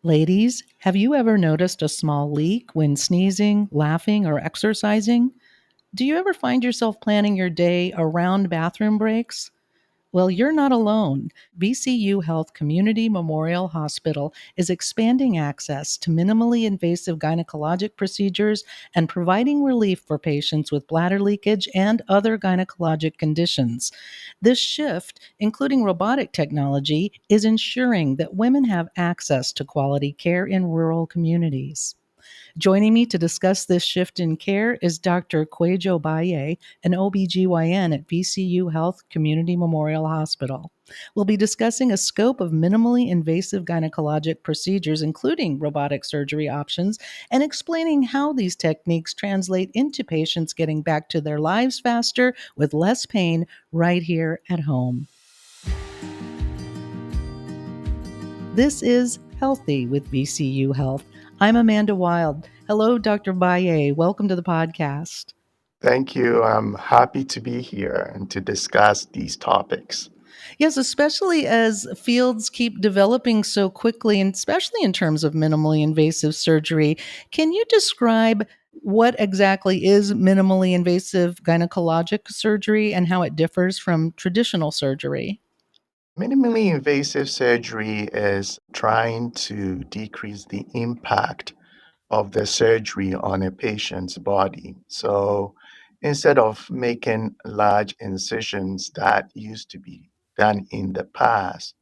Ladies, have you ever noticed a small leak when sneezing, laughing, or exercising? Do you ever find yourself planning your day around bathroom breaks? Well, you're not alone. VCU Health Community Memorial Hospital is expanding access to minimally invasive gynecologic procedures and providing relief for patients with bladder leakage and other gynecologic conditions. This shift, including robotic technology, is ensuring that women have access to quality care in rural communities. Joining me to discuss this shift in care is Dr. Kwadwo Baryeh, an OB-GYN at VCU Health Community Memorial Hospital. We'll be discussing a scope of minimally invasive gynecologic procedures, including robotic surgery options, and explaining how these techniques translate into patients getting back to their lives faster with less pain right here at home. This is Healthy with VCU Health. I'm Amanda Wild. Hello, Dr. Baryeh. Welcome to the podcast. Thank you. I'm happy to be here and to discuss these topics. Yes, especially as fields keep developing so quickly, and especially in terms of minimally invasive surgery. Can you describe what exactly is minimally invasive gynecologic surgery and how it differs from traditional surgery? Minimally invasive surgery is trying to decrease the impact of the surgery on a patient's body. So instead of making large incisions that used to be done in the past,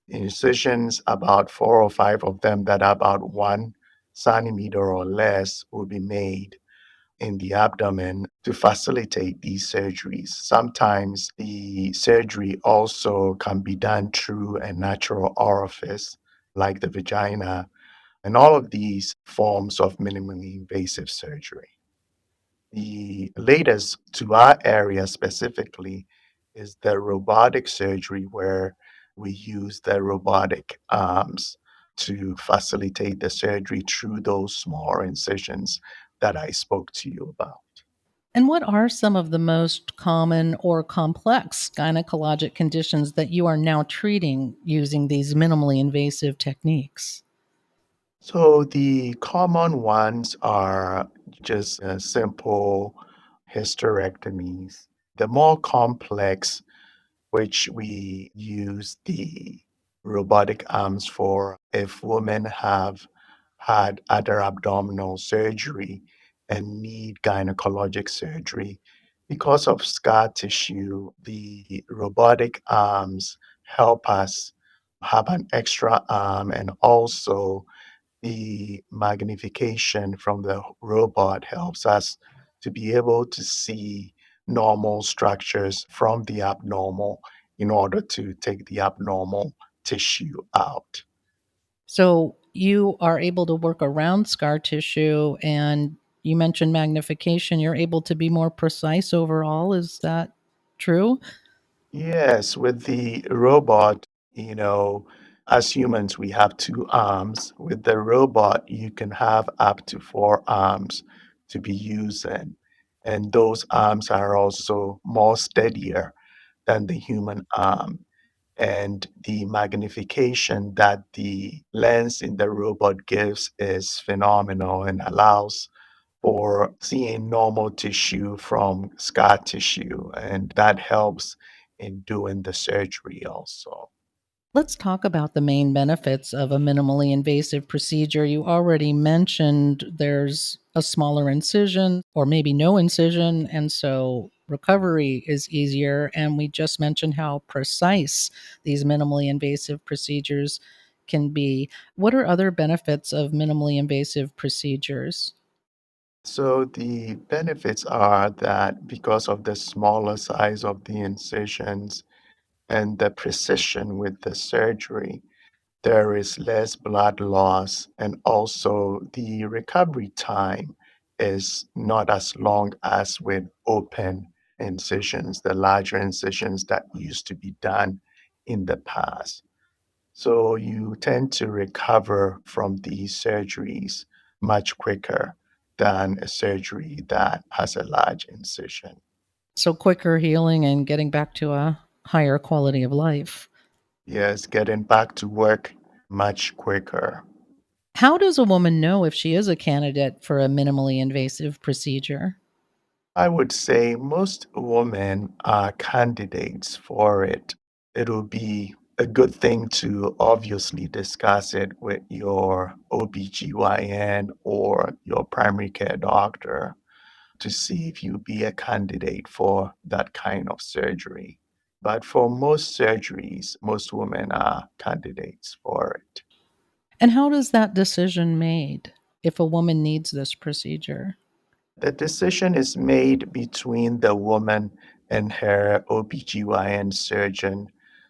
incisions, about four or five of them that are about 1 centimeter or less, will be made in the abdomen to facilitate these surgeries. Sometimes the surgery also can be done through a natural orifice like the vagina, and all of these forms of minimally invasive surgery. The latest to our area specifically is the robotic surgery, where we use the robotic arms to facilitate the surgery through those small incisions that I spoke to you about. And what are some of the most common or complex gynecologic conditions that you are now treating using these minimally invasive techniques? So the common ones are just simple hysterectomies. The more complex, which we use the robotic arms for, if women have had other abdominal surgery and need gynecologic surgery. Because of scar tissue, the robotic arms help us have an extra arm, and also the magnification from the robot helps us to be able to see normal structures from the abnormal in order to take the abnormal tissue out. So you are able to work around scar tissue, and you mentioned magnification. You're able to be more precise overall. Is that true? Yes, with the robot, as humans, we have two arms. With the robot, you can have up to four arms to be using. And those arms are also more steadier than the human arm. And the magnification that the lens in the robot gives is phenomenal and allows for seeing normal tissue from scar tissue, and that helps in doing the surgery also. Let's talk about the main benefits of a minimally invasive procedure. You already mentioned there's a smaller incision or maybe no incision, and so recovery is easier. And we just mentioned how precise these minimally invasive procedures can be. What are other benefits of minimally invasive procedures? So the benefits are that because of the smaller size of the incisions and the precision with the surgery, there is less blood loss, and also the recovery time is not as long as with open incisions, the larger incisions that used to be done in the past. So you tend to recover from these surgeries much quicker than a surgery that has a large incision. So, quicker healing and getting back to a higher quality of life. Yes, getting back to work much quicker. How does a woman know if she is a candidate for a minimally invasive procedure? I would say most women are candidates for it. It'll be a good thing to obviously discuss it with your OB-GYN or your primary care doctor to see if you'll be a candidate for that kind of surgery. But for most surgeries, most women are candidates for it. And how does that decision made if a woman needs this procedure? The decision is made between the woman and her OB-GYN surgeon.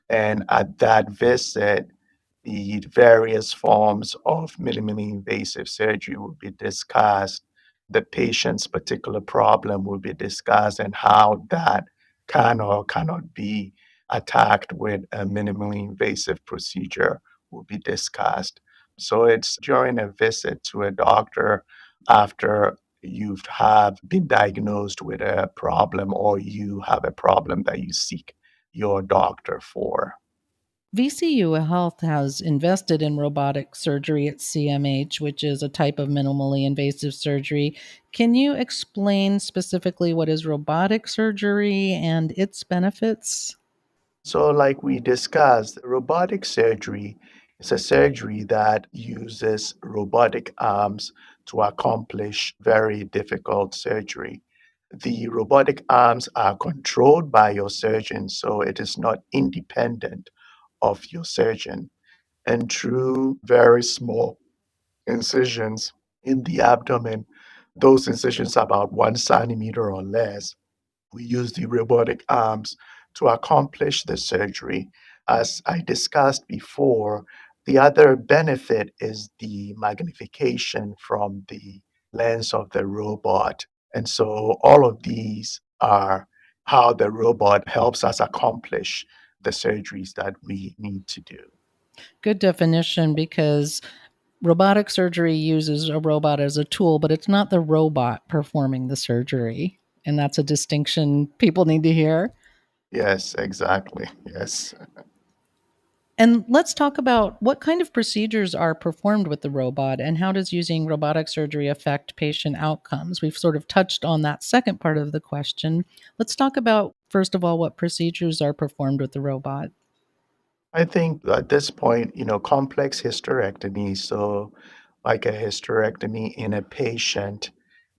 And at that visit, the various forms of minimally invasive surgery will be discussed. The patient's particular problem will be discussed and how that can or cannot be attacked with a minimally invasive procedure will be discussed. So it's during a visit to a doctor after you have been diagnosed with a problem or you have a problem that you seek your doctor for. VCU Health has invested in robotic surgery at CMH, which is a type of minimally invasive surgery. Can you explain specifically what is robotic surgery and its benefits? So, like we discussed, robotic surgery is a surgery that uses robotic arms to accomplish very difficult surgery. The robotic arms are controlled by your surgeon, so it is not independent of your surgeon. And through very small incisions in the abdomen, those incisions are about 1 centimeter or less, we use the robotic arms to accomplish the surgery. As I discussed before, the other benefit is the magnification from the lens of the robot. And so all of these are how the robot helps us accomplish the surgeries that we need to do. Good definition, because robotic surgery uses a robot as a tool, but it's not the robot performing the surgery. And that's a distinction people need to hear. Yes, exactly. Yes. And let's talk about what kind of procedures are performed with the robot and how does using robotic surgery affect patient outcomes? We've sort of touched on that second part of the question. Let's talk about, first of all, what procedures are performed with the robot. I think at this point, complex hysterectomy, so like a hysterectomy in a patient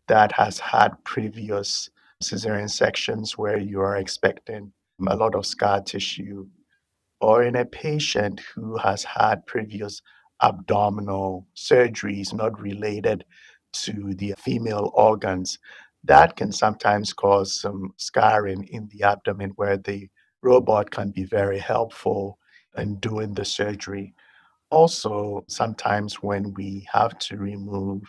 that has had previous cesarean sections where you are expecting a lot of scar tissue, or in a patient who has had previous abdominal surgeries not related to the female organs, that can sometimes cause some scarring in the abdomen where the robot can be very helpful in doing the surgery. Also, sometimes when we have to remove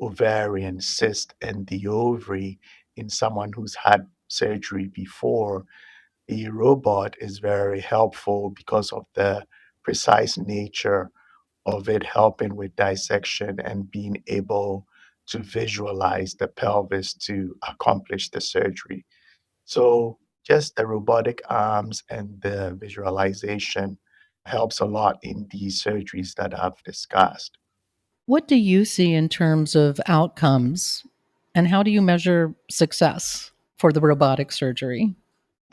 ovarian cyst in the ovary in someone who's had surgery before, the robot is very helpful because of the precise nature of it helping with dissection and being able to visualize the pelvis to accomplish the surgery. So, just the robotic arms and the visualization helps a lot in these surgeries that I've discussed. What do you see in terms of outcomes and how do you measure success for the robotic surgery?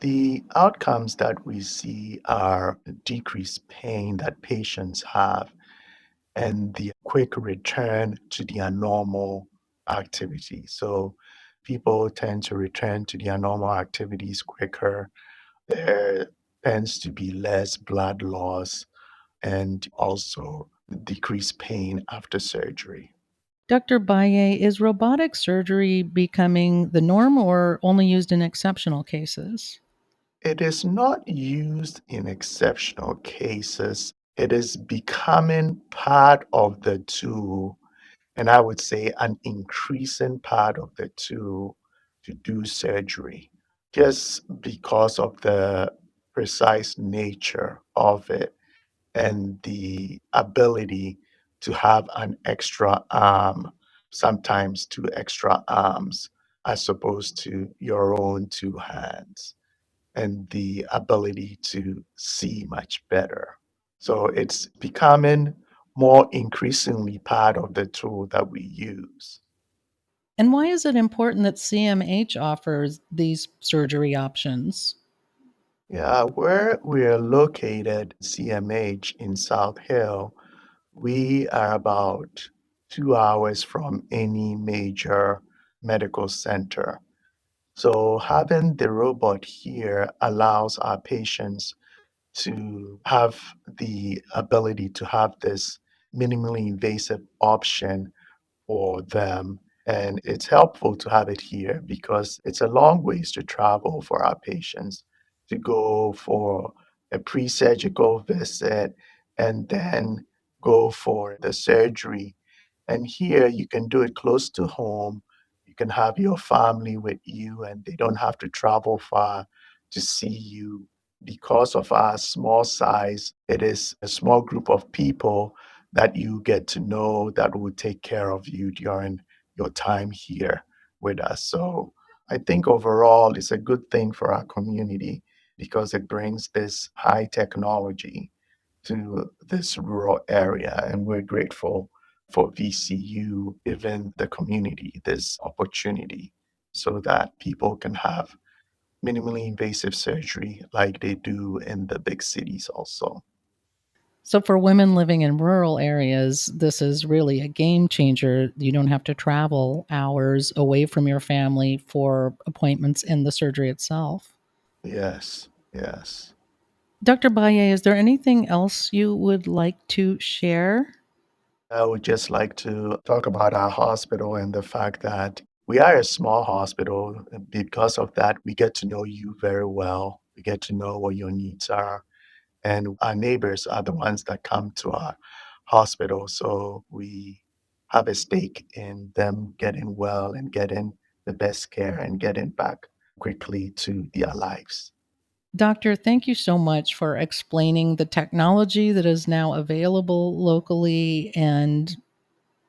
The outcomes that we see are decreased pain that patients have and the quick return to their normal activity. So people tend to return to their normal activities quicker. There tends to be less blood loss and also decreased pain after surgery. Dr. Baye, is robotic surgery becoming the norm or only used in exceptional cases? It is not used in exceptional cases. It is becoming part of the tool, and I would say an increasing part of the tool to do surgery, just because of the precise nature of it and the ability to have an extra arm, sometimes two extra arms, as opposed to your own two hands, and the ability to see much better. So it's becoming more increasingly part of the tool that we use. And why is it important that CMH offers these surgery options? Yeah, where we're located, CMH in South Hill, we are about 2 hours from any major medical center. So having the robot here allows our patients to have the ability to have this minimally invasive option for them. And it's helpful to have it here because it's a long ways to travel for our patients to go for a pre-surgical visit and then go for the surgery. And here you can do it close to home. You can have your family with you and they don't have to travel far to see you. Because of our small size, it is a small group of people that you get to know that will take care of you during your time here with us. So I think overall it's a good thing for our community because it brings this high technology to this rural area. And we're grateful for VCU giving the community this opportunity so that people can have minimally invasive surgery like they do in the big cities also. So, for women living in rural areas, this is really a game changer. You don't have to travel hours away from your family for appointments in the surgery itself. Yes, yes. Dr. Baye, is there anything else you would like to share? I would just like to talk about our hospital and the fact that we are a small hospital. And because of that, we get to know you very well. We get to know what your needs are. And our neighbors are the ones that come to our hospital. So we have a stake in them getting well and getting the best care and getting back quickly to their lives. Doctor, thank you so much for explaining the technology that is now available locally and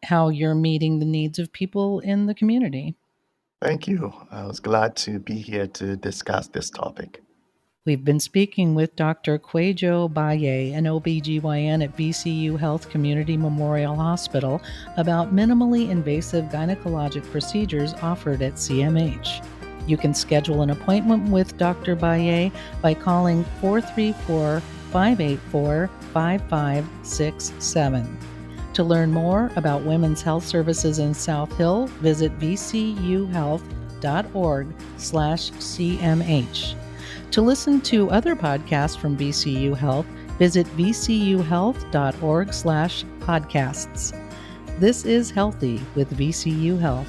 how you're meeting the needs of people in the community. Thank you. I was glad to be here to discuss this topic. We've been speaking with Dr. Kwadwo Baryeh, an OB-GYN at VCU Health Community Memorial Hospital, about minimally invasive gynecologic procedures offered at CMH. You can schedule an appointment with Dr. Baryeh by calling 434 584 5567. To learn more about women's health services in South Hill, visit vcuhealth.org/CMH. To listen to other podcasts from VCU Health, visit vcuhealth.org/podcasts. This is Healthy with VCU Health.